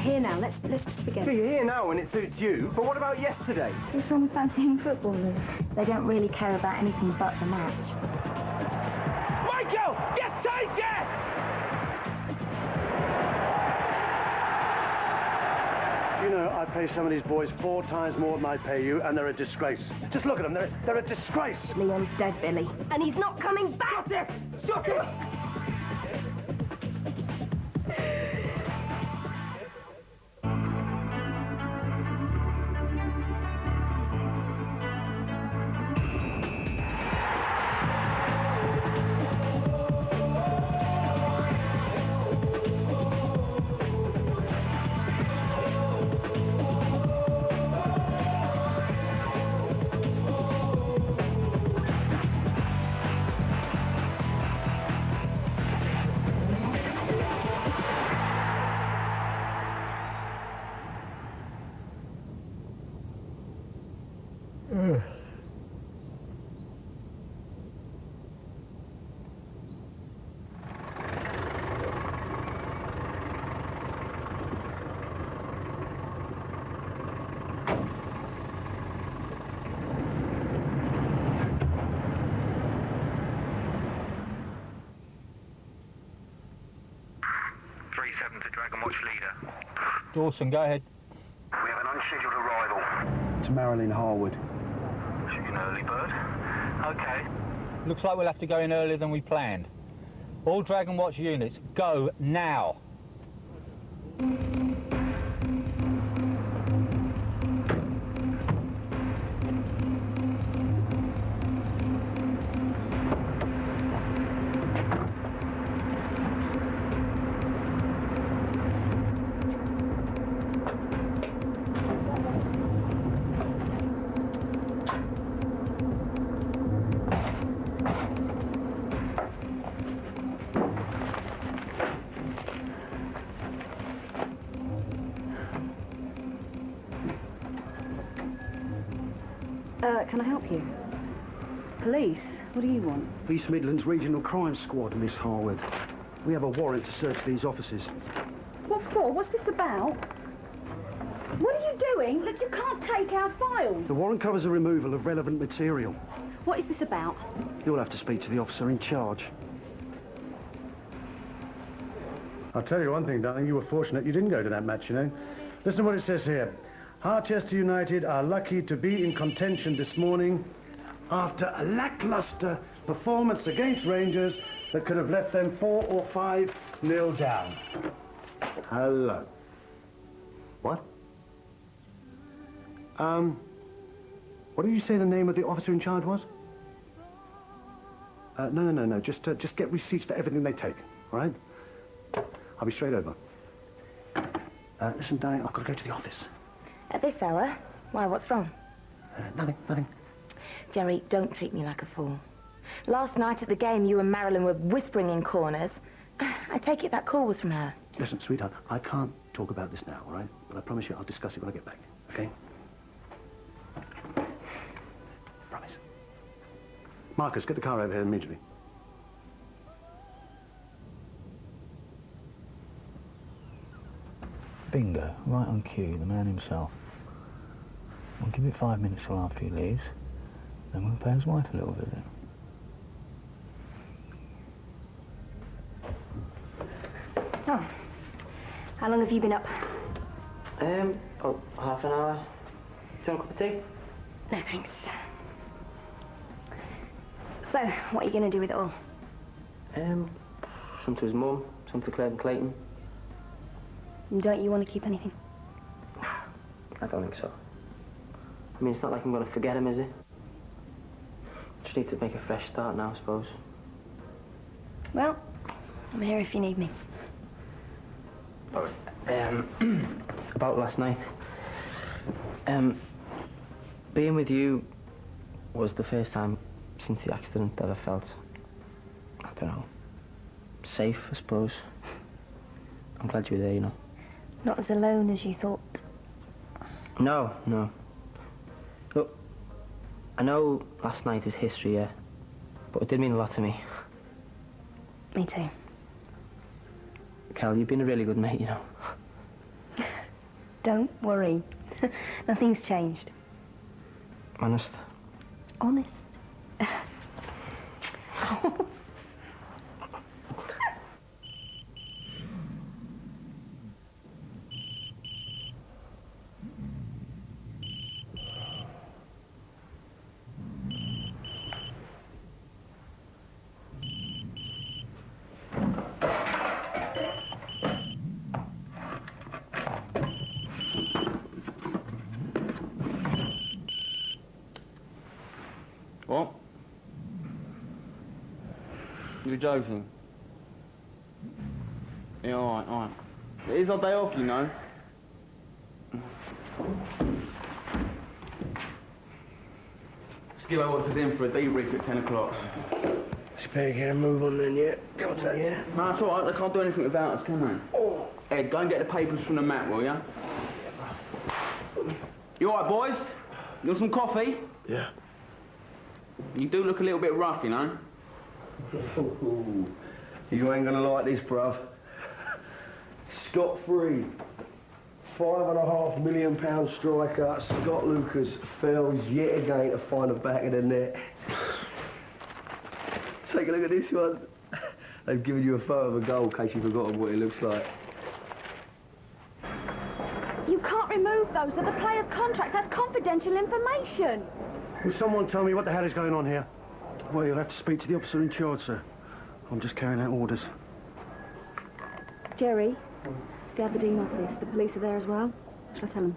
here now. Let's just forget Yeah, it. you're here now when it suits you, but what about yesterday? What's wrong with fancying footballers? They don't really care about anything but the match. Michael! Get tight, yeah! You know, I pay some of these boys 4 times more than I pay you, and they're a disgrace. Just look at them, they're a disgrace. Leon's dead, Billy. And he's not coming back! Shut it! Shut it! To Dragon Watch leader. Dawson, go ahead. We have an unscheduled arrival. To Marilyn Harwood. She's an early bird. Okay. Looks like we'll have to go in earlier than we planned. All Dragon Watch units, go now. Can I help you? Police? What do you want? East Midlands Regional Crime Squad, Miss Harwood. We have a warrant to search these offices. What for? What's this about? What are you doing? Look, you can't take our files. The warrant covers the removal of relevant material. What is this about? You'll have to speak to the officer in charge. I'll tell you one thing, darling, you were fortunate you didn't go to that match, you know. Listen to what it says here. Harchester United are lucky to be in contention this morning after a lacklustre performance against Rangers that could have left them 4 or 5-0 down. Hello. What? What did you say the name of the officer in charge was? No. Just get receipts for everything they take, all right? I'll be straight over. Listen, darling, I've got to go to the office. At this hour? Why, what's wrong? Nothing. Jerry, don't treat me like a fool. Last night at the game, you and Marilyn were whispering in corners. I take it that call was from her. Listen, sweetheart, I can't talk about this now, all right? But I promise you I'll discuss it when I get back, okay? Promise. Marcus, get the car over here immediately. Bingo, right on cue, the man himself. We'll give it 5 minutes till after he leaves, then we'll pay his wife a little visit. Oh. How long have you been up? Half an hour. Do you want a cup of tea? No, thanks. So, what are you going to do with it all? Some to his mum, some to Claire and Clayton. Don't you want to keep anything? I don't think so. I mean, it's not like I'm going to forget him, is it? Just need to make a fresh start now, I suppose. Well, I'm here if you need me. About last night. Being with you was the first time since the accident that I felt, I don't know, safe, I suppose. I'm glad you were there, you know. Not as alone as you thought. No. Look, I know last night is history, yeah, but it did mean a lot to me. Me too. Cal, you've been a really good mate, you know. Don't worry. Nothing's changed. Honest? Honest. What? You're joking? Yeah, alright. It is our day off, you know. Skillo wants us in for a debrief at 10 o'clock. Just better get a move on then, yeah? Got that, yeah? No, it's alright, they can't do anything without us, can they? Oh. Ed, go and get the papers from the mat, will ya? You alright, boys? You want some coffee? Yeah. You do look a little bit rough, you know. You ain't gonna like this, bruv. Scot-free. £5.5 million striker, Scott Lucas, fails yet again to find the back of the net. Take a look at this one. They've given you a photo of a goal in case you've forgotten what it looks like. You can't remove those. They're the players' contracts. That's confidential information. Will someone tell me what the hell is going on here? Well, you'll have to speak to the officer in charge, sir. I'm just carrying out orders. Jerry, the Aberdeen office. The police are there as well. Shall I tell them?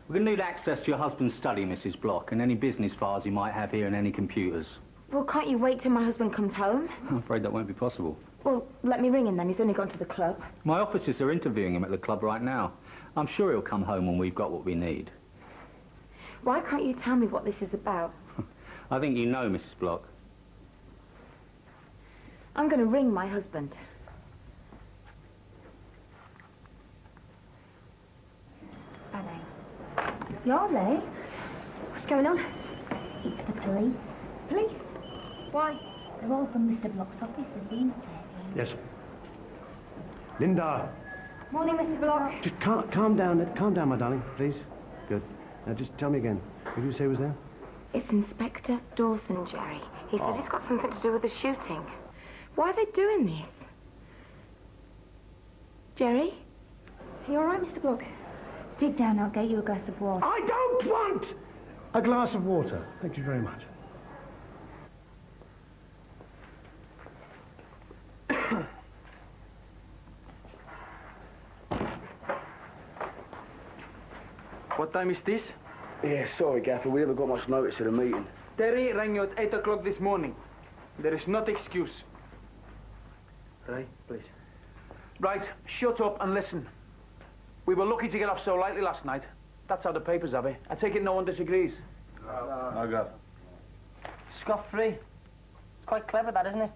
We're going to need access to your husband's study, Mrs. Block, and any business files he might have here and any computers. Well, can't you wait till my husband comes home? I'm afraid that won't be possible. Well, let me ring him then. He's only gone to the club. My officers are interviewing him at the club right now. I'm sure he'll come home when we've got what we need. Why can't you tell me what this is about? I think you know, Mrs. Block. I'm going to ring my husband. You're late. What's going on? It's the police. Police? Why? They're all from Mr. Block's office. They've been Yes. Linda. Morning, Mr. Block. Just calm down, my darling, please. Good. Now, just tell me again. Who did you say was there? It's Inspector Dawson, Jerry. He said it's got something to do with the shooting. Why are they doing this? Jerry? Are you all right, Mr. Block? Sit down, I'll get you a glass of water. I don't want a glass of water. Thank you very much. What time is this? Yeah, sorry, Gaffer, we haven't got much notice of the meeting. Terry rang you at 8 o'clock this morning. There is not excuse. Ray, please. Right, shut up and listen. We were lucky to get off so lightly last night. That's how the papers have it. I take it no one disagrees. No, Gaff. Scot-free. It's quite clever, that, isn't it?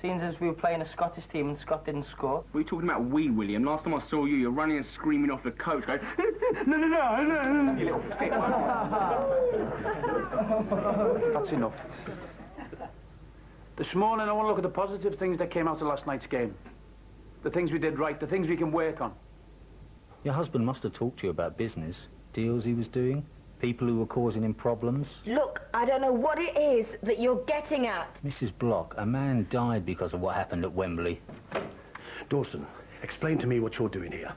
Seeing as we were playing a Scottish team and Scott didn't score. What are you talking about, we, William? Last time I saw you, you're running and screaming off the coach, going, no. You little fit one. That's enough. This morning, I want to look at the positive things that came out of last night's game. The things we did right, the things we can work on. Your husband must have talked to you about business, deals he was doing, people who were causing him problems. Look, I don't know what it is that you're getting at. Mrs. Block, a man died because of what happened at Wembley. Dawson, explain to me what you're doing here.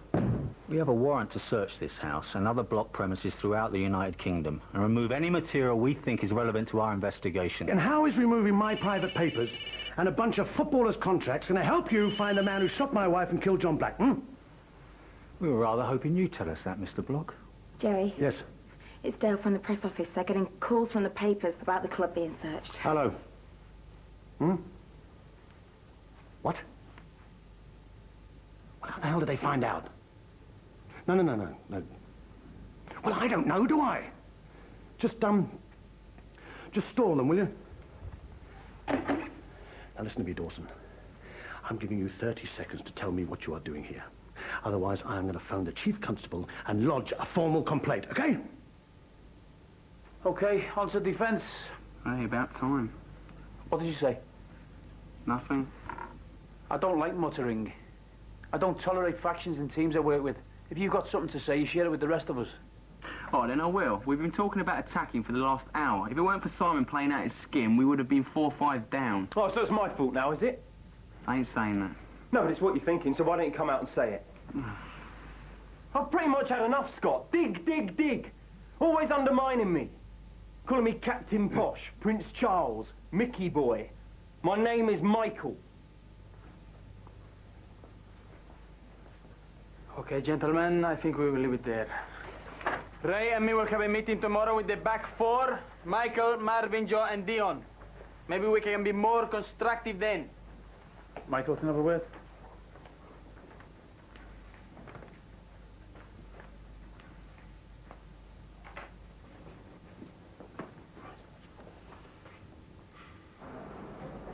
We have a warrant to search this house and other Block premises throughout the United Kingdom and remove any material we think is relevant to our investigation. And how is removing my private papers and a bunch of footballers' contracts going to help you find the man who shot my wife and killed John Black, We were rather hoping you'd tell us that, Mr. Block. Jerry? Yes? It's Dale from the press office. They're getting calls from the papers about the club being searched. Hello. What? Well, how the hell did they find out? No. Well, I don't know, do I? Just stall them, will you? Now, listen to me, Dawson. I'm giving you 30 seconds to tell me what you are doing here. Otherwise, I am going to phone the chief constable and lodge a formal complaint, okay? Okay, answer defence. Hey, about time. What did you say? Nothing. I don't like muttering. I don't tolerate factions in teams I work with. If you've got something to say, you share it with the rest of us. Oh, then I will. We've been talking about attacking for the last hour. If it weren't for Simon playing out his skin, we would have been 4-5 down. Oh, so it's my fault now, is it? I ain't saying that. No, but it's what you're thinking, so why don't you come out and say it? I've pretty much had enough, Scott. Dig, dig, dig. Always undermining me. Calling me Captain Posh, Prince Charles, Mickey Boy. My name is Michael. Okay, gentlemen, I think we will leave it there. Ray and me will have a meeting tomorrow with the back four, Michael, Marvin, Joe, and Dion. Maybe we can be more constructive then. Michael, can I have a word?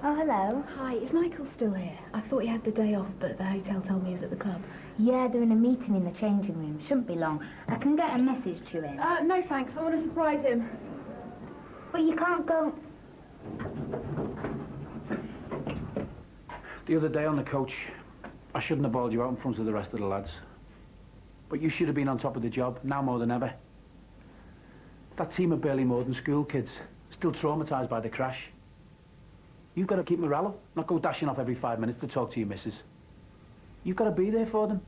Oh, hello. Hi, is Michael still here? I thought he had the day off, but the hotel told me he was at the club. Yeah, they're in a meeting in the changing room. Shouldn't be long. I can get a message to him. No thanks, I want to surprise him. But you can't go... The other day on the coach, I shouldn't have bawled you out in front of the rest of the lads. But you should have been on top of the job, now more than ever. That team are barely more than school kids, still traumatised by the crash. You've got to keep morale up, not go dashing off every 5 minutes to talk to your missus. You've got to be there for them.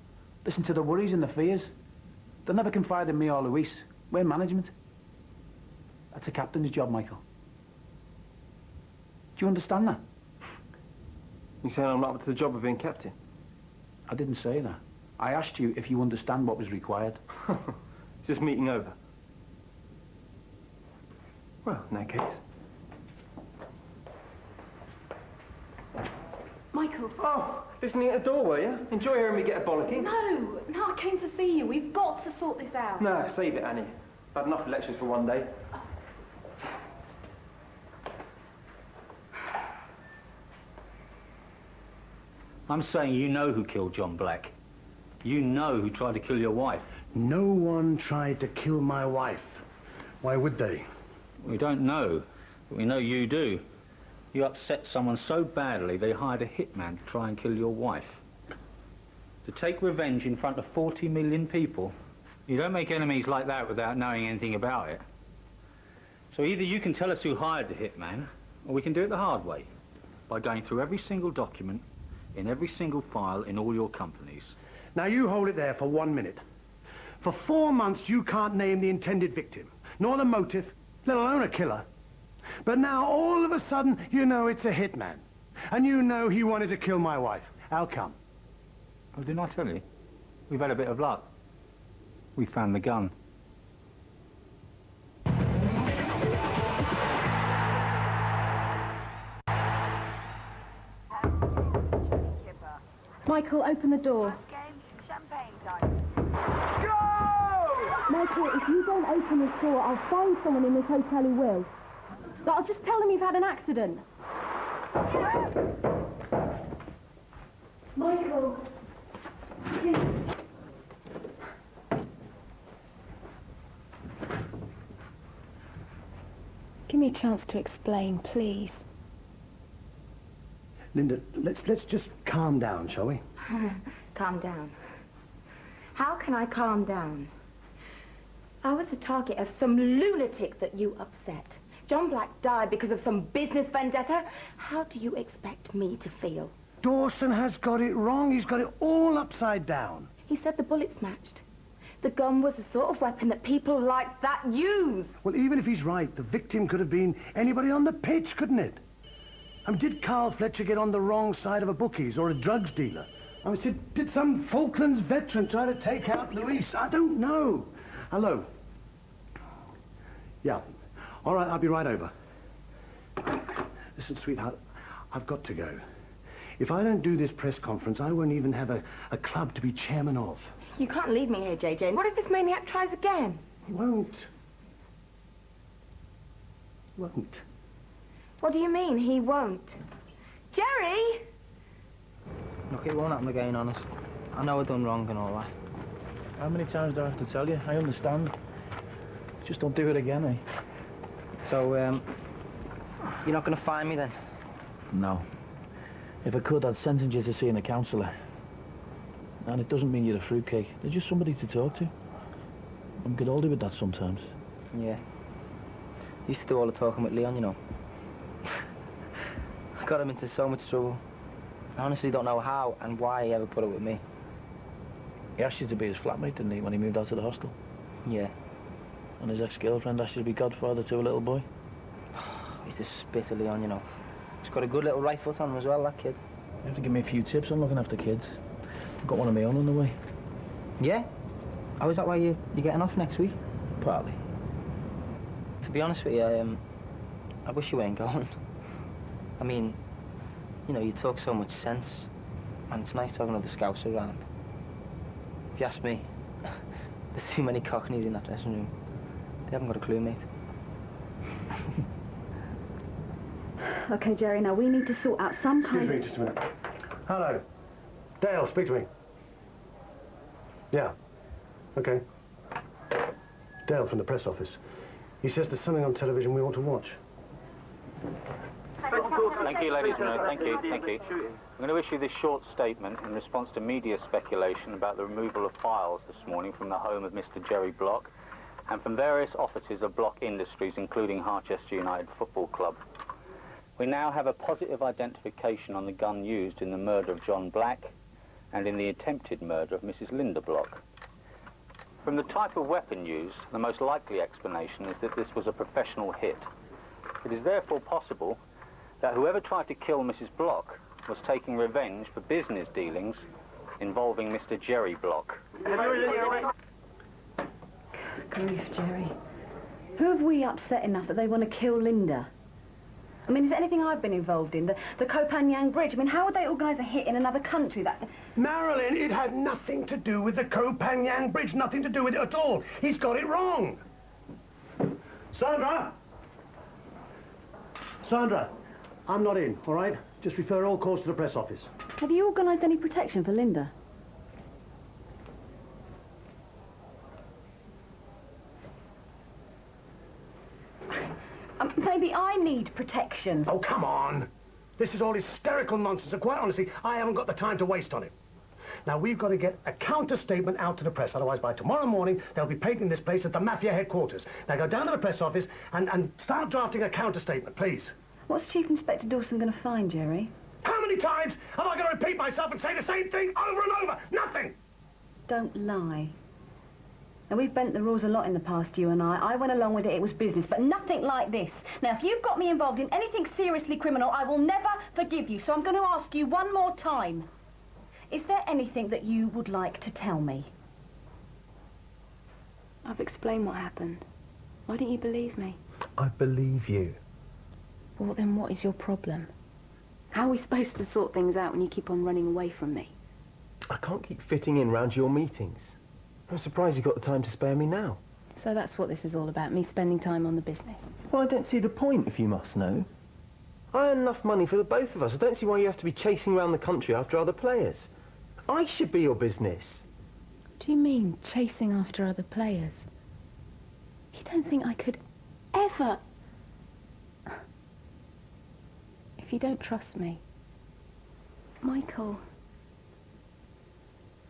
Listen to the worries and the fears. They'll never confide in me or Luis. We're management. That's a captain's job, Michael. Do you understand that? You saying I'm not up to the job of being captain? I didn't say that. I asked you if you understand what was required. Is this meeting over? Well, in that case. Michael. Oh, listening at the door, were you? Enjoy hearing me get a bollocking. No, I came to see you. We've got to sort this out. No, save it, Annie. I've had enough lectures for one day. I'm saying you know who killed John Black. You know who tried to kill your wife. No one tried to kill my wife. Why would they? We don't know, but we know you do. You upset someone so badly they hired a hitman to try and kill your wife. To take revenge in front of 40 million people? You don't make enemies like that without knowing anything about it. So either you can tell us who hired the hitman, or we can do it the hard way, by going through every single document, in every single file in all your companies. Now you hold it there for 1 minute. For 4 months you can't name the intended victim, nor the motive, let alone a killer. But now, all of a sudden, you know it's a hitman. And you know he wanted to kill my wife. How come? Oh, didn't I tell you? We've had a bit of luck. We found the gun. Michael, open the door. Michael, if you don't open this door, I'll find someone in this hotel who will. But I'll just tell them you've had an accident. Michael, please. Give me a chance to explain, please. Linda, let's just calm down, shall we? Calm down. How can I calm down? I was the target of some lunatic that you upset. John Black died because of some business vendetta. How do you expect me to feel? Dawson has got it wrong. He's got it all upside down. He said the bullets matched. The gun was the sort of weapon that people like that use. Well, even if he's right, the victim could have been anybody on the pitch, couldn't it? I mean, did Carl Fletcher get on the wrong side of a bookies or a drugs dealer? I mean, did some Falklands veteran try to take out Luis? I don't know. Hello? Yeah. All right, I'll be right over. Listen, sweetheart, I've got to go. If I don't do this press conference, I won't even have a club to be chairman of. You can't leave me here, JJ. What if this maniac tries again? He won't. He won't. What do you mean, he won't? Jerry! Look, it won't happen again, honest. I know I've done wrong and all that. How many times do I have to tell you? I understand. Just don't do it again, eh? So, you're not going to fine me then? No. If I could, I'd sentence you to seeing a counsellor. And it doesn't mean you're a fruitcake. They're just somebody to talk to. I'm get older with that sometimes. Yeah. Used to do all the talking with Leon, you know. I got him into so much trouble. I honestly don't know how and why he ever put it with me. He asked you to be his flatmate, didn't he, when he moved out to the hostel? Yeah. And his ex-girlfriend asked you to be godfather to a little boy? He's just spit at Leon, you know. He's got a good little right foot on him as well, that kid. You have to give me a few tips on looking after kids. I've got one of my own on the way. Yeah? Oh, is that why you're getting off next week? Partly. To be honest with you, I wish you weren't going. I mean, you know, you talk so much sense, and it's nice to have another Scouse around. If you ask me, there's too many cockneys in that dressing room. They haven't got a clue, mate. OK, Jerry, now we need to sort out some kind Excuse me, just a minute. Hello. Dale, speak to me. Yeah. OK. Dale from the press office. He says there's something on television we ought to watch. Thank you, ladies and gentlemen. Thank you, thank you. I'm going to issue this short statement in response to media speculation about the removal of files this morning from the home of Mr. Jerry Block and from various offices of Block Industries, including Harchester United Football Club. We now have a positive identification on the gun used in the murder of John Black and in the attempted murder of Mrs. Linda Block. From the type of weapon used, the most likely explanation is that this was a professional hit. It is therefore possible that whoever tried to kill Mrs. Block was taking revenge for business dealings involving Mr. Jerry Block. Grief, Jerry. Who have we upset enough that they want to kill Linda? I mean, is there anything I've been involved in? The Koh-Phangan Bridge? I mean, how would they organise a hit in another country that... Marilyn, it had nothing to do with the Koh-Phangan Bridge. Nothing to do with it at all. He's got it wrong. Sandra! Sandra, I'm not in, all right? Just refer all calls to the press office. Have you organised any protection for Linda? Maybe I need protection. Oh, come on. This is all hysterical nonsense, and quite honestly, I haven't got the time to waste on it. Now, we've got to get a counter-statement out to the press, otherwise by tomorrow morning, they'll be painting this place at the Mafia headquarters. Now, go down to the press office and start drafting a counter-statement, please. What's Chief Inspector Dawson going to find, Jerry? How many times have I got to repeat myself and say the same thing over and over? Nothing! Don't lie. Now, we've bent the rules a lot in the past, you and I. I went along with it, it was business, but nothing like this. Now, if you've got me involved in anything seriously criminal, I will never forgive you. So I'm going to ask you one more time. Is there anything that you would like to tell me? I've explained what happened. Why don't you believe me? I believe you. Well, then what is your problem? How are we supposed to sort things out when you keep on running away from me? I can't keep fitting in round your meetings. I'm surprised you got the time to spare me now. So that's what this is all about, me spending time on the business. Well, I don't see the point, if you must know. I earn enough money for the both of us. I don't see why you have to be chasing around the country after other players. I should be your business. What do you mean, chasing after other players? You don't think I could ever... If you don't trust me... Michael...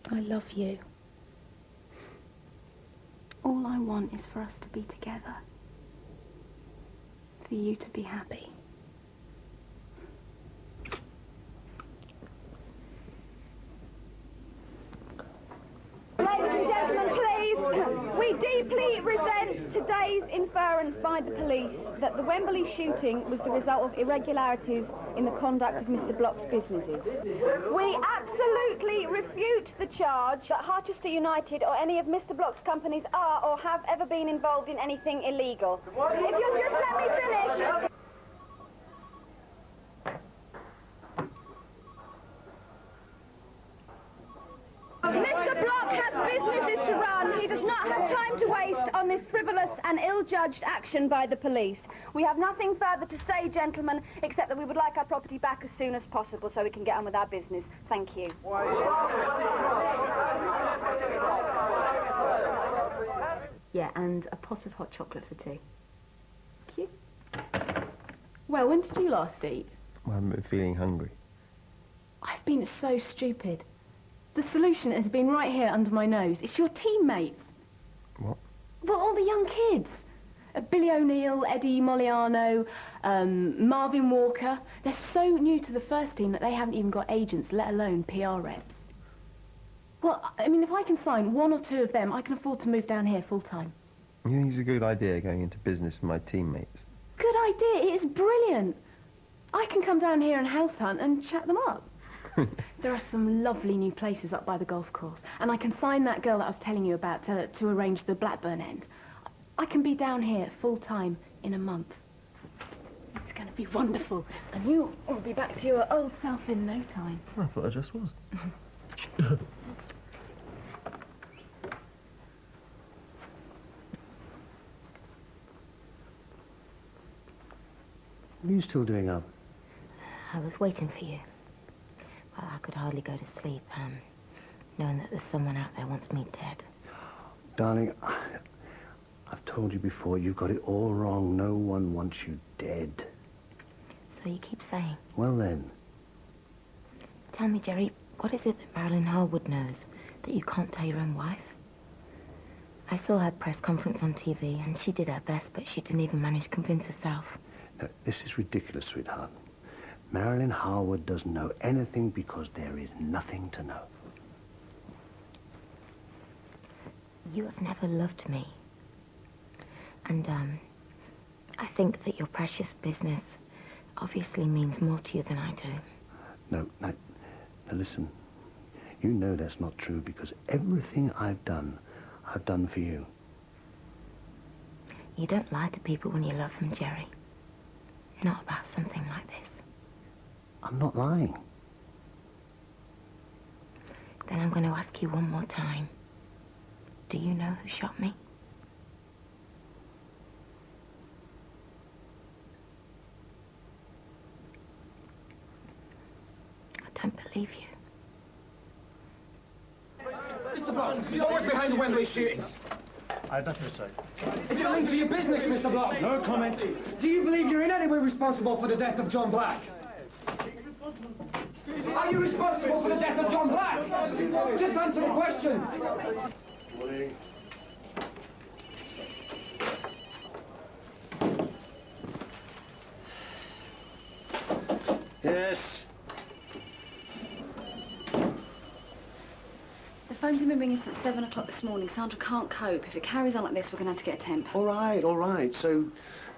I love you. All I want is for us to be together. For you to be happy. Ladies and gentlemen, please, we deeply resent today's inference by the police that the Wembley shooting was the result of irregularities in the conduct of Mr. Block's businesses. We absolutely refute the charge that Harchester United or any of Mr. Block's companies are or have ever been involved in anything illegal. If you'll just let me finish... Mr. Block has businesses to run. He does not have time to waste on this frivolous and ill-judged action by the police. We have nothing further to say, gentlemen, except that we would like our property back as soon as possible so we can get on with our business. Thank you. Yeah, and a pot of hot chocolate for tea. Thank you. Well, when did you last eat? I'm feeling hungry. I've been so stupid. The solution has been right here under my nose. It's your teammates. What? Well, all the young kids. Billy O'Neill, Eddie Moliano, Marvin Walker. They're so new to the first team that they haven't even got agents, let alone PR reps. Well, I mean, if I can sign 1 or 2 of them, I can afford to move down here full-time. You think it's a good idea going into business with my teammates? Good idea. It is brilliant. I can come down here and house hunt and chat them up. There are some lovely new places up by the golf course, and I can sign that girl that I was telling you about to arrange the Blackburn end. I can be down here full-time in a month. It's going to be wonderful, and you will be back to your old self in no time. I thought I just was. What are you still doing up? I was waiting for you. Well, I could hardly go to sleep, knowing that there's someone out there wants me dead. Darling, I've told you before, you've got it all wrong. No one wants you dead. So you keep saying. Well then. Tell me, Jerry, what is it that Marilyn Harwood knows that you can't tell your own wife? I saw her press conference on TV, and she did her best, but she didn't even manage to convince herself. No, this is ridiculous, sweetheart. Marilyn Harwood doesn't know anything because there is nothing to know. You have never loved me. And, I think that your precious business obviously means more to you than I do. No, listen. You know that's not true because everything I've done for you. You don't lie to people when you love them, Jerry. Not about something like this. I'm not lying. Then I'm going to ask you one more time. Do you know who shot me? I don't believe you. Mr. Block, you're always behind the Wembley shootings. I had nothing to say. Is it linked to your business, Mr. Block? No comment. Do you believe you're in any way responsible for the death of John Black? Are you responsible for the death of John Black? Just answer the question. Morning. Yes. The phones have been ringing since 7 o'clock this morning. Sandra can't cope. If it carries on like this, we're going to have to get a temp. All right. So,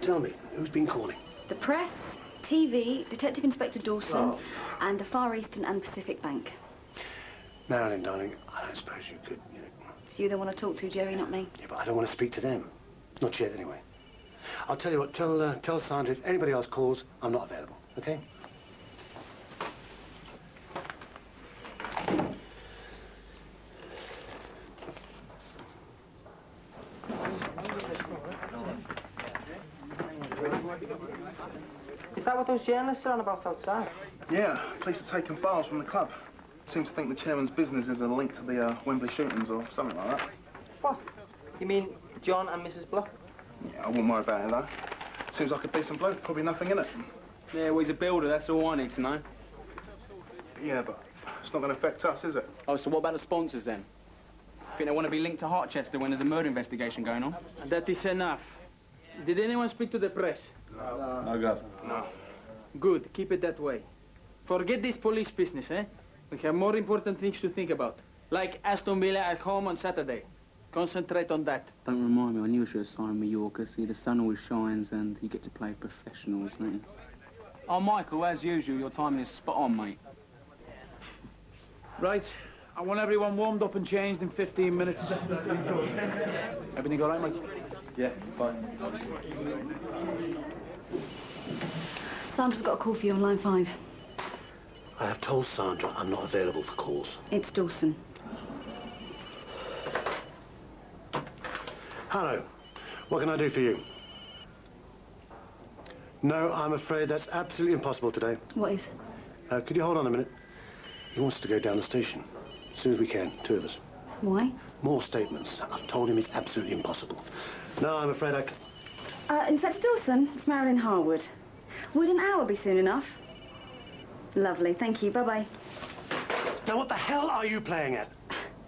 tell me, who's been calling? The press, TV, Detective Inspector Dawson, and the Far Eastern and Pacific Bank. Marilyn, darling, I don't suppose you could, you know... It's you they want to talk to, Jerry, not me. Yeah, but I don't want to speak to them. Not yet, anyway. I'll tell you what, tell Sandra if anybody else calls, I'm not available, okay? Is that what those journalists are on about outside? Yeah, police are taking files from the club. Seems to think the chairman's business is a link to the Wembley shootings or something like that. What? You mean John and Mrs. Block? Yeah, I wouldn't worry about it, though. Seems like a decent bloke, probably nothing in it. Yeah, well, he's a builder, that's all I need to know. Yeah, but it's not going to affect us, is it? Oh, so what about the sponsors, then? Think they want to be linked to Harchester when there's a murder investigation going on? That is enough. Did anyone speak to the press? No. I got. No. Good, keep it that way. Forget this police business, eh? We have more important things to think about. Like Aston Villa at home on Saturday. Concentrate on that. Don't remind me, I knew I should have signed Mallorca. See, the sun always shines and you get to play professionals, don't you? Oh, Michael, as usual, your timing is spot on, mate. Right. I want everyone warmed up and changed in 15 minutes. Everything all right, Mike? Yeah, fine. Sandra's got a call for you on line 5. I have told Sandra I'm not available for calls. It's Dawson. Hello. What can I do for you? No, I'm afraid that's absolutely impossible today. What is? Could you hold on a minute? He wants to go down the station. As soon as we can, 2 of us. Why? More statements. I've told him it's absolutely impossible. No, I'm afraid I can't. Inspector Dawson, it's Marilyn Harwood. Would an hour be soon enough? Lovely, thank you. Bye-bye. Now, what the hell are you playing at?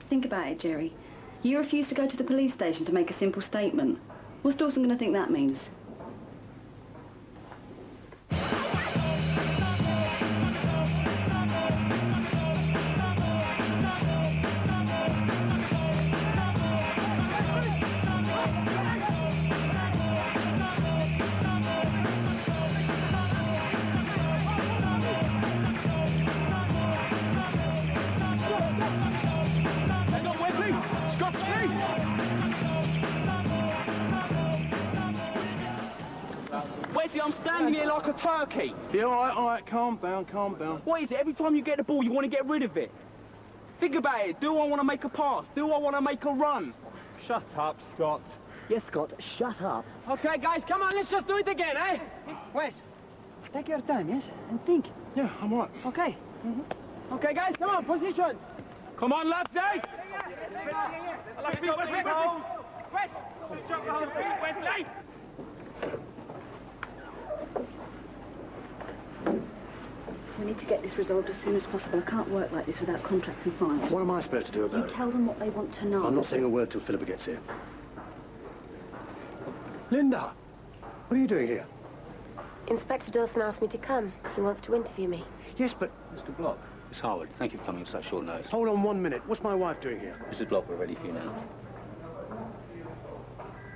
Think about it, Jerry. You refuse to go to the police station to make a simple statement. What's Dawson going to think that means? I'm standing here like a turkey. Yeah, all right, calm down, calm down. What is it? Every time you get the ball, you want to get rid of it. Think about it. Do I want to make a pass? Do I want to make a run? Shut up, Scott. Yes, Scott, shut up. Okay, guys, come on, let's just do it again, eh? Wes, take your time, yes? And think. Yeah, I'm all right. Okay. Okay, guys, come on, position. Come on, lads, eh? Wesley! We need to get this resolved as soon as possible. I can't work like this without contracts and files. What am I supposed to do about it? You tell them what they want to know. I'm not saying a word till Philippa gets here. Linda! What are you doing here? Inspector Dawson asked me to come. He wants to interview me. Yes, but... Mr. Block, Miss Harwood, thank you for coming at such short notice. Hold on 1 minute. What's my wife doing here? Mrs. Block, we're ready for you now.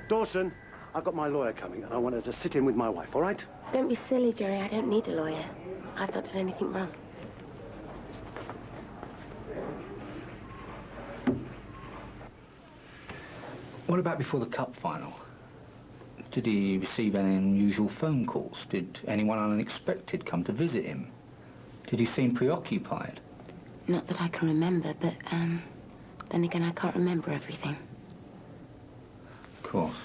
Dawson, I've got my lawyer coming, and I want her to sit in with my wife, all right? Don't be silly, Jerry. I don't need a lawyer. I've not done anything wrong. What about before the cup final? Did he receive any unusual phone calls? Did anyone unexpected come to visit him? Did he seem preoccupied? Not that I can remember, but, then again, I can't remember everything. Of course.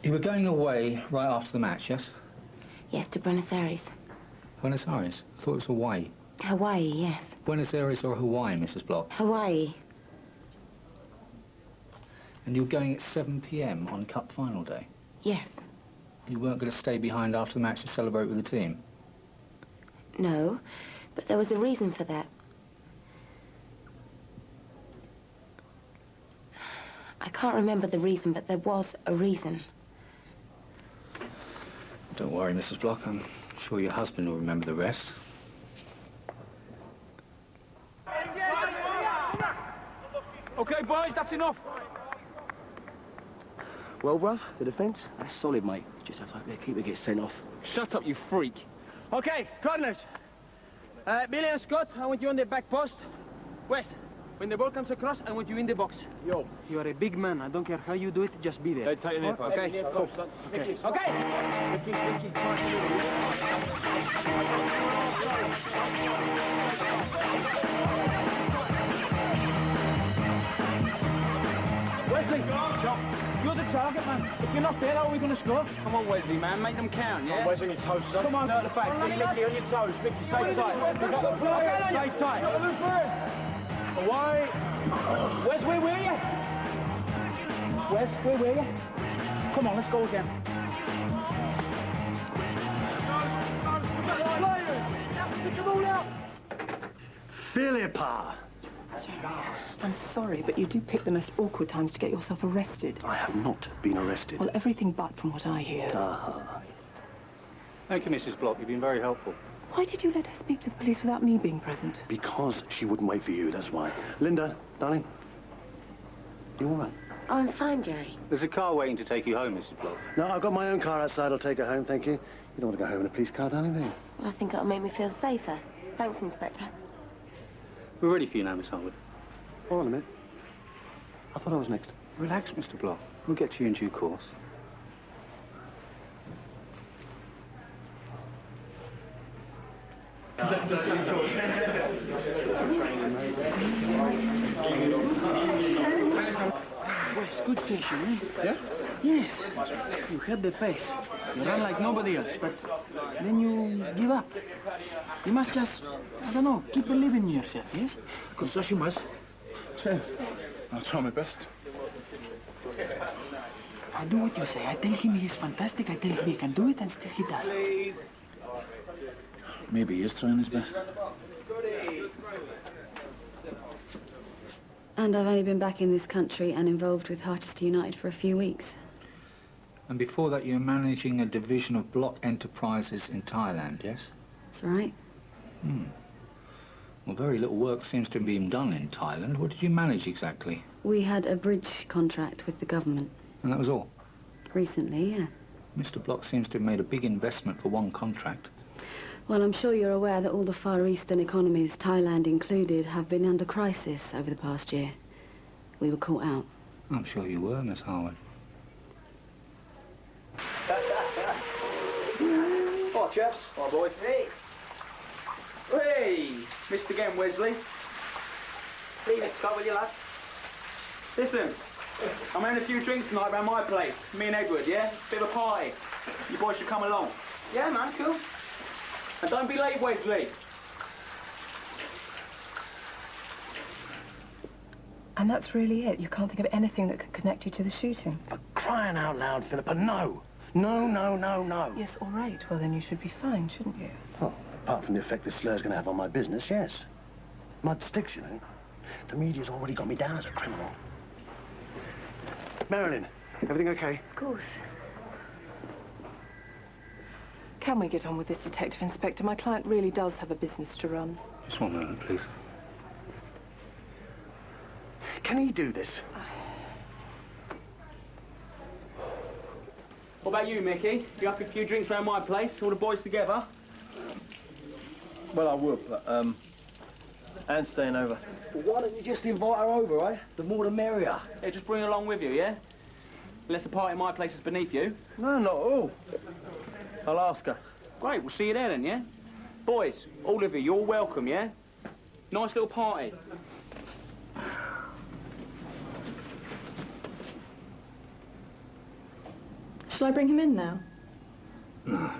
You were going away right after the match, yes? Yes, to Buenos Aires. Buenos Aires? I thought it was Hawaii. Hawaii, yes. Buenos Aires or Hawaii, Mrs. Block? Hawaii. And you were going at 7 p.m. on Cup final day? Yes. You weren't going to stay behind after the match to celebrate with the team? No, but there was a reason for that. I can't remember the reason, but there was a reason. Don't worry, Mrs. Block. I'm sure your husband will remember the rest. Okay, boys, that's enough. Well, bruv, the defence? That's solid, mate. Just have to hope their keeper gets sent off. Shut up, you freak. Okay, corners. Billy and Scott, I want you on the back post. Wes, when the ball comes across, I want you in the box. Yo. You are a big man. I don't care how you do it, just be there. Hey, tighten it. Okay. Okay. Wesley, you're the target, man. If you're not there, how are we going to score? Come on, Wesley, man. Make them count, yeah? Come on, Wesley, on your toes, son. Come on. No, at the back. Be licky on your toes. Mickey, stay tight. Stay tight. Away. Wes, where were you? Wes, where were you? Come on, let's go again. Philippa! I'm sorry, but you do pick the most awkward times to get yourself arrested. I have not been arrested. Well, everything but from what I hear. Thank you, Mrs. Block. You've been very helpful. Why did you let her speak to the police without me being present? Because she wouldn't wait for you, that's why. Linda, darling, you all right? Oh, I'm fine, Jerry. There's a car waiting to take you home, Mrs. Block. No, I've got my own car outside. I'll take her home, thank you. You don't want to go home in a police car, darling, do you? Well, I think it'll make me feel safer. Thanks, Inspector. We're ready for you now, Miss Harwood. Hold on a minute. I thought I was next. Relax, Mr. Block. We'll get to you in due course. Well, it's good session, eh? Yeah? Yes. You had the pace. You run like nobody else, but then you give up. You must just, I don't know, keep believing in yourself, yes? Concession, Wes. Cheers. I'll try my best. I do what you say. I tell him he's fantastic. I tell him he can do it, and still he doesn't. Maybe he is trying his best. And I've only been back in this country and involved with Harchester United for a few weeks. And before that, you were managing a division of Block Enterprises in Thailand, yes? That's right. Well, very little work seems to have been done in Thailand. What did you manage exactly? We had a bridge contract with the government. And that was all? Recently, yeah. Mr. Block seems to have made a big investment for one contract. Well, I'm sure you're aware that all the Far Eastern economies, Thailand included, have been under crisis over the past year. We were caught out. I'm sure you were, Miss Harwood. Hi, chaps. Hi, boys. Hey. Hey, missed again, Wesley. Leave it, Scott, will you, lad? Listen, I'm having a few drinks tonight around my place. Me and Edward, yeah? Bit of a party. You boys should come along. Yeah, man, cool. And don't be late, Wesley. And that's really it? You can't think of anything that could connect you to the shooting? For crying out loud, Philippa, no. No, no, no, no. Yes, all right. Well, then you should be fine, shouldn't you? Well, apart from the effect this slur's going to have on my business, yes. Mud sticks, you know. The media's already got me down as a criminal. Marilyn, everything okay? Of course. Can we get on with this, Detective Inspector? My client really does have a business to run. Just one moment, please. Can he do this? What about you, Mickey? You up a few drinks around my place, all the boys together? Well, I would, but, Anne's staying over. Well, why don't you just invite her over, eh? The more the merrier. Yeah, just bring her along with you, yeah? Unless the party at my place is beneath you. No, not at all. I'll ask her. Great, we'll see you there then, yeah? Boys, all of you, you're welcome, yeah? Nice little party. Shall I bring him in now? No.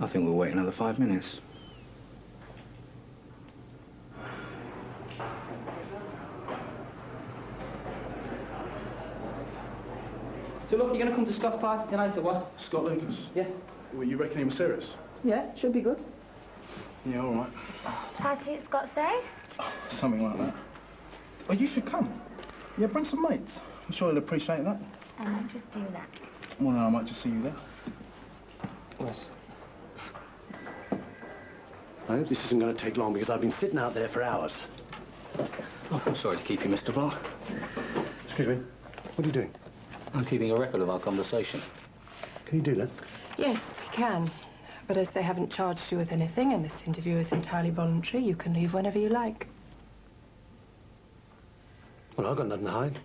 I think we'll wait another 5 minutes. So look, you're going to come to Scott's party tonight or what? Scott Lucas? Yeah. Well, you reckon he was serious? Yeah, should be good. Yeah, all right. Party at Scott's Day? Something like that. Oh, you should come. Yeah, bring some mates. I'm sure he'll appreciate that. I might just do that. Well, then I might just see you there. Yes. I hope this isn't going to take long because I've been sitting out there for hours. Oh, I'm sorry to keep you, Mr. Block. Excuse me. What are you doing? I'm keeping a record of our conversation. Can you do that? Yes, he can. But as they haven't charged you with anything and this interview is entirely voluntary, you can leave whenever you like. Well, I've got nothing to hide.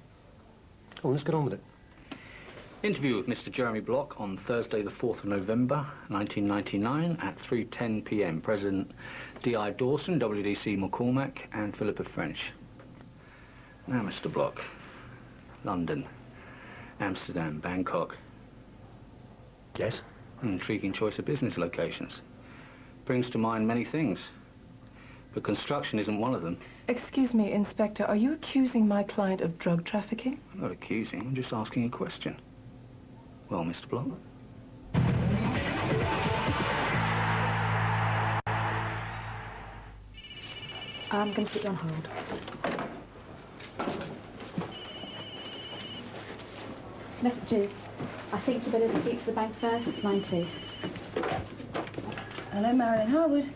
Come on, let's get on with it. Interview with Mr. Jeremy Block on Thursday, the 4th of November, 1999, at 3:10 p.m. President D.I. Dawson, WDC McCormack, and Philippa French. Now, Mr. Block, London, Amsterdam, Bangkok. Yes? An intriguing choice of business locations. Brings to mind many things, but construction isn't one of them. Excuse me, Inspector, are you accusing my client of drug trafficking? I'm not accusing, I'm just asking a question. Well, Mr. Block? I'm going to put you on hold. Messages. I think you better speak to the bank first. Line 2. Hello, Marilyn Harwood.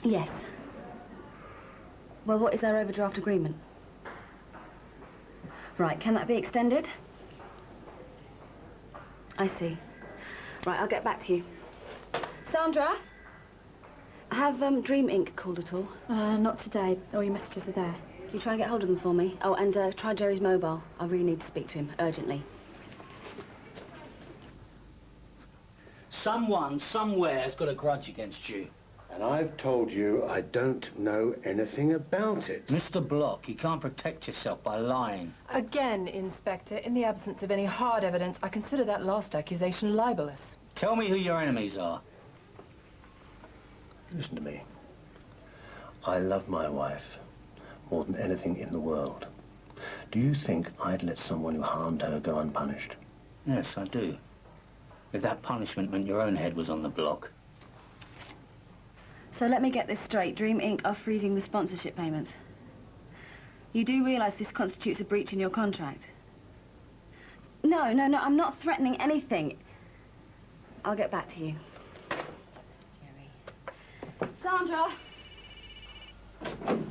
Yes. Well, what is our overdraft agreement? Right, can that be extended? I see. Right, I'll get back to you. Sandra? Have Dream Inc. called at all? Not today. All your messages are there. Can you try and get hold of them for me? Oh, and try Jerry's mobile. I really need to speak to him, urgently. Someone, somewhere, has got a grudge against you. And I've told you I don't know anything about it. Mr. Block, you can't protect yourself by lying. Again, Inspector, in the absence of any hard evidence, I consider that last accusation libelous. Tell me who your enemies are. Listen to me. I love my wife more than anything in the world. Do you think I'd let someone who harmed her go unpunished? Yes, I do. If that punishment meant your own head was on the block. So let me get this straight. Dream Inc. are freezing the sponsorship payments. You do realise this constitutes a breach in your contract? No, I'm not threatening anything. I'll get back to you. Jerry. Sandra!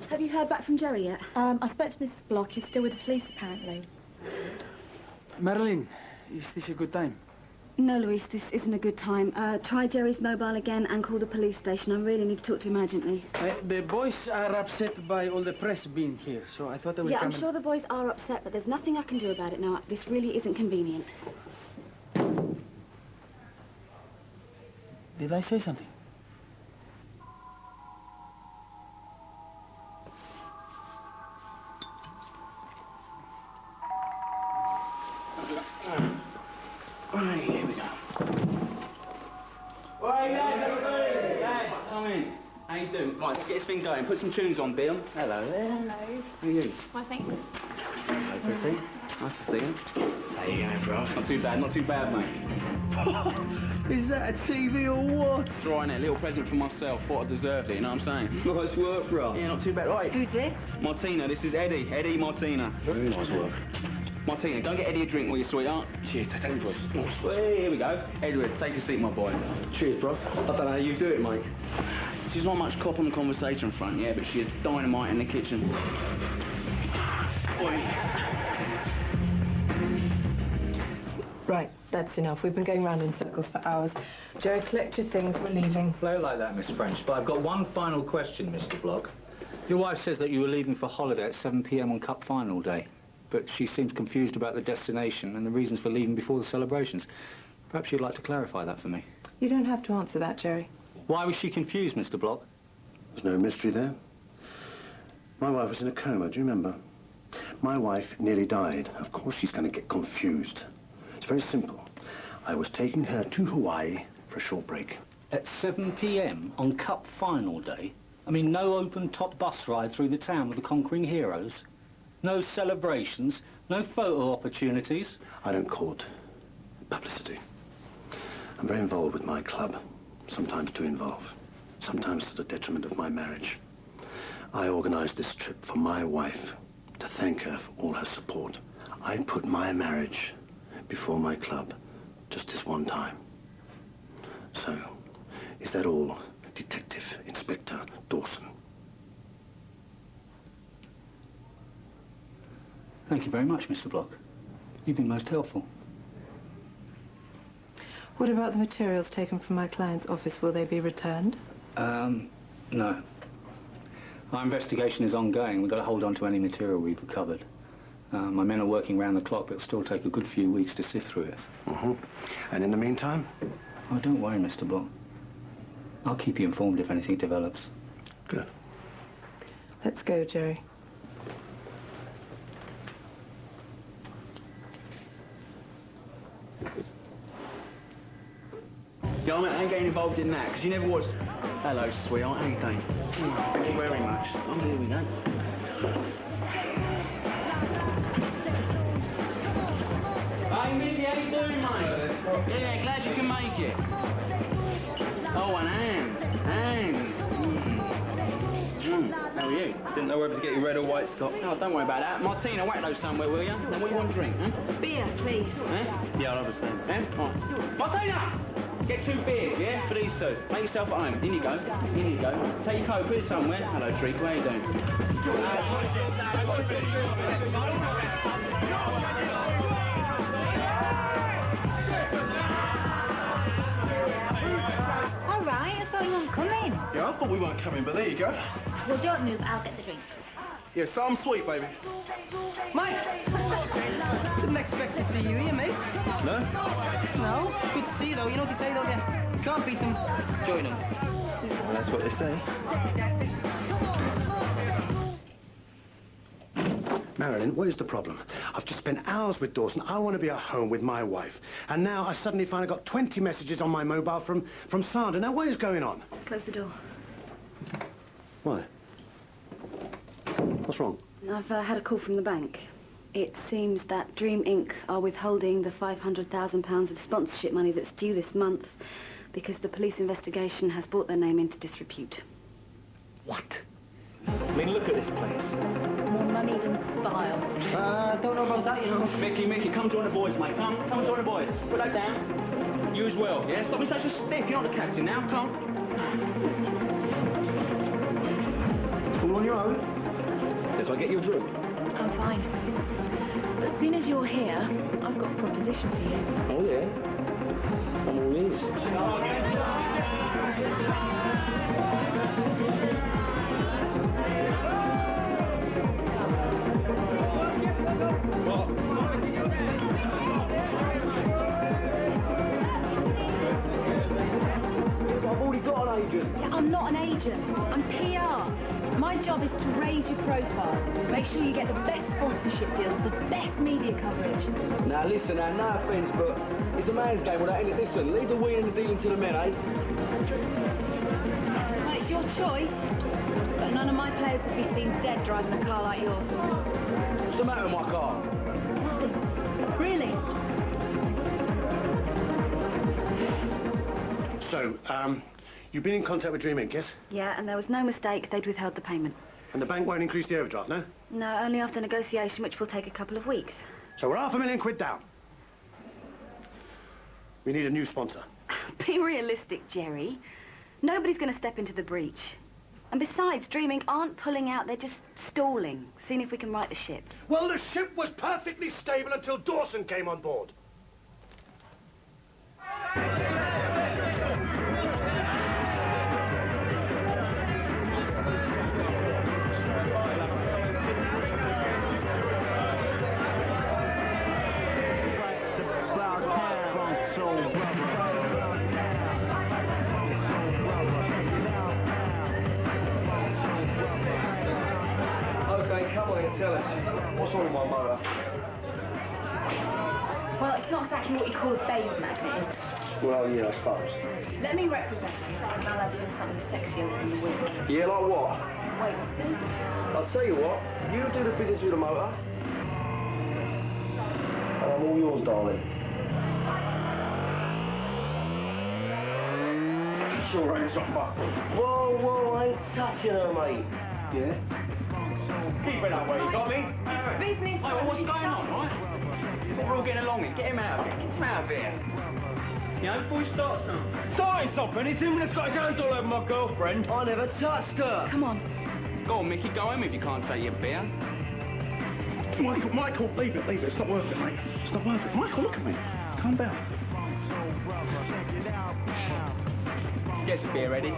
Have you heard back from Jerry yet? I spoke to Mrs. Block. He's still with the police, apparently. Marilyn, is this a good time? No, Louise, this isn't a good time. Try Jerry's mobile again and call the police station. I really need to talk to him urgently. The boys are upset by all the press being here, so I thought I would Yeah, come I'm sure the boys are upset, but there's nothing I can do about it now. This really isn't convenient. Did I say something? Alright, here we go. Right, lads, come in. How you doing? Right, let's get this thing going. Put some tunes on, Bill. Hello there. Hello. Who are you? Why, thanks. Hello, Pretty. Nice to see you. How you going, bro? Not too bad, mate. Is that a TV or what? It's all right, innit? A little present for myself. Thought I deserved it, you know what I'm saying? Nice work, bro. Yeah, not too bad. Right. Who's this? Martina, this is Eddie. Eddie Martina. Very nice work. Martina, go and get Eddie a drink, will you, sweetheart? Cheers, thank you, bro. Here we go. Edward, take a seat, my boy. Cheers, bro. I don't know how you do it, mate. She's not much cop on the conversation front, yeah, but she is dynamite in the kitchen. Right, that's enough. We've been going round in circles for hours. Jerry, collect your things. We're leaving. Play it like that, Miss French. But I've got one final question, Mr. Block. Your wife says that you were leaving for holiday at 7 p.m. on Cup final day, but she seems confused about the destination and the reasons for leaving before the celebrations. Perhaps you'd like to clarify that for me. You don't have to answer that, Jerry. Why was she confused, Mr. Block? There's no mystery there. My wife was in a coma, do you remember? My wife nearly died. Of course she's going to get confused. It's very simple. I was taking her to Hawaii for a short break. At 7 p.m. on Cup final day? I mean, no open-top bus ride through the town with the conquering heroes? No celebrations? No photo opportunities? I don't court publicity. I'm very involved with my club. Sometimes too involved. Sometimes to the detriment of my marriage. I organised this trip for my wife to thank her for all her support. I put my marriage before my club just this one time. So, is that all, Detective Inspector Dawson? Thank you very much, Mr. Block. You've been most helpful. What about the materials taken from my client's office? Will they be returned? No. Our investigation is ongoing. We've got to hold on to any material we've recovered. My men are working round the clock, but it'll still take a good few weeks to sift through it. And in the meantime? Oh, don't worry, Mr. Block. I'll keep you informed if anything develops. Good. Let's go, Jerry. Yeah, I ain't getting involved in that, because you never was... Hello, sweetheart, how you doing? Thank you very much. Oh, here we go. Hey, Mickey, how you doing, mate? Yeah, glad you can make it. Oh, and Anne. How are you? Didn't know whether to get you red or white, Scott. No, don't worry about that. Martina, whack those somewhere, will you? Now, what do you want to drink, huh? Beer, please. Yeah, I'll have a same. Right. Martina! Get 2 beers, yeah, for these 2. Make yourself at home. In you go. In you go. Take your coat, put it somewhere. Hello, Treacle, how you doing? All right, I thought you weren't coming. Yeah, I thought we weren't coming, but there you go. Well, don't move, I'll get the drinks. Yeah, some sweet, baby. Mate! Didn't expect to see you here, mate. No? No? Good to see you, though. You know what they say, don't you? Can't beat them. Join them. Well, that's what they say. Marilyn, what is the problem? I've just spent hours with Dawson. I want to be at home with my wife. And now I suddenly find I've got 20 messages on my mobile from Sandra. Now, what is going on? Close the door. Why? What's wrong? I've had a call from the bank. It seems that Dream Inc. are withholding the £500,000 of sponsorship money that's due this month because the police investigation has brought their name into disrepute. What? I mean, look at this place. More money than style. Don't know about that, you know. Mickey, come join the boys, mate. Come join the boys. Put that down. You as well, yeah? Stop being such a stiff. You're not the captain now. Come. All on your own? If I get you a drink? I'm fine. As soon as you're here, I've got a proposition for you. Oh, yeah? I'm all ears. I've already got an agent. Yeah, I'm not an agent. I'm PR. My job is to raise your profile. Make sure you get the best sponsorship deals, the best media coverage. Now listen, now, no offence, but it's a man's game, ain't it? Listen, leave the wheel and the dealing to the men, eh? Well, it's your choice. But none of my players would be seen dead driving a car like yours. What's the matter with my car? Nothing. Really? So, you've been in contact with Dream Inc., yes? Yeah, and there was no mistake. They'd withheld the payment. And the bank won't increase the overdraft, no? No, only after negotiation, which will take a couple of weeks. So we're £500,000 down. We need a new sponsor. Be realistic, Jerry. Nobody's going to step into the breach. And besides, Dream Inc. aren't pulling out, they're just stalling, seeing if we can right the ship. Well, the ship was perfectly stable until Dawson came on board. Tell us, what's wrong with my motor? Well, it's not exactly what you call a babe magnet, is it? Well, yeah, I suppose. Let me represent you. I'll have you something sexy over in the week. Yeah, like what? Wait and see. I'll tell you what, you do the business with the motor. And I'm all yours, darling. Sure, hands off her. Whoa, I ain't touching her, mate. Yeah? Keep it that way, you got me? It's business. Hey, what's going on, right? We're all getting along here. Get him out of here. Get him out of here. You know, before we start something. Starting something? It's him that's got his hands all over my girlfriend. I never touched her. Come on. Go on, Mickey. Go home if you can't take your beer. Michael, leave it. It's not worth it, mate. It's not worth it. Michael, look at me. Calm down. Get some beer ready.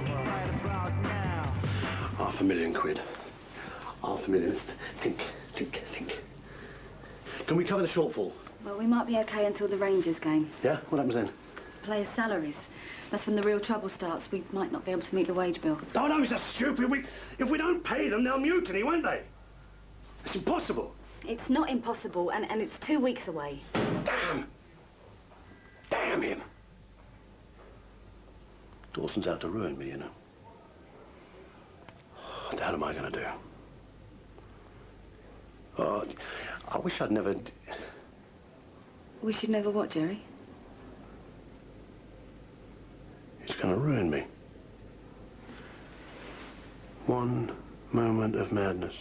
£500,000. £500,000. Think. Can we cover the shortfall? Well, we might be okay until the Rangers game. Yeah? What happens then? Players' salaries. That's when the real trouble starts. We might not be able to meet the wage bill. Oh, no, it's just stupid. If we don't pay them, they'll mutiny, won't they? It's impossible. It's not impossible, and it's 2 weeks away. Damn him. Dawson's out to ruin me, you know. What the hell am I going to do? Oh, I wish I'd never... We should never what, Jerry? It's going to ruin me. One moment of madness.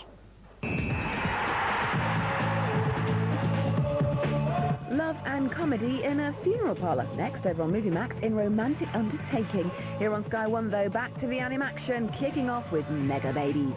Love and comedy in a funeral parlour. Next, over on Movie Max, in Romantic Undertaking. Here on Sky One, though, back to the animaction, kicking off with Mega Babies.